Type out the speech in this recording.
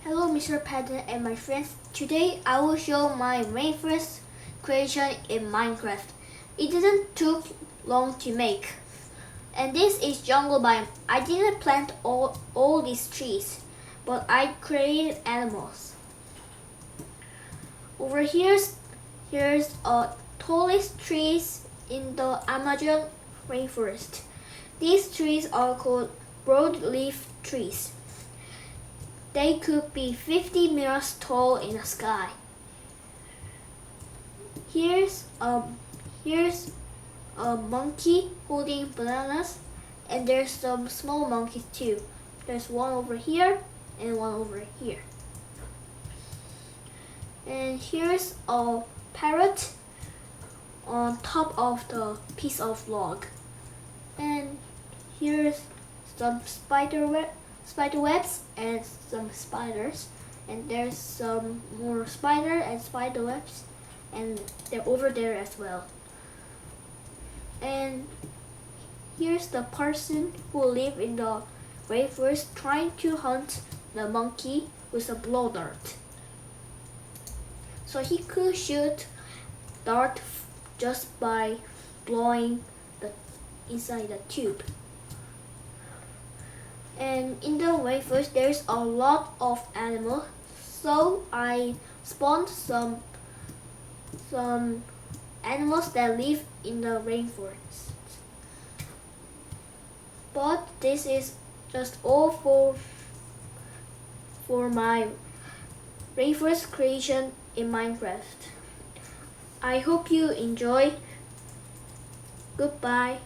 Hello Mr. Paddon and my friends. Today I will show my rainforest creation in Minecraft. It didn't took long to make. And this is jungle biome. I didn't plant all these trees, but I created animals. Over here's tallest trees in the Amazon rainforest. These trees are called broadleaf trees. They could be 50 meters tall in the sky. Here's a monkey holding bananas, and there's some small monkeys too. There's one over here and one over here. And here's a parrot on top of the piece of log. And here's some spider webs and some spiders, and there's some more spider and spider webs, and they're over there as well. And here's the person who live in the rainforest trying to hunt the monkey with a blow dart. So he could shoot dart just by blowing inside the tube. And in the rainforest there's a lot of animals, so I spawned some animals that live in the rainforest. But this is just all for my rainforest creation in Minecraft. I hope you enjoy. Goodbye.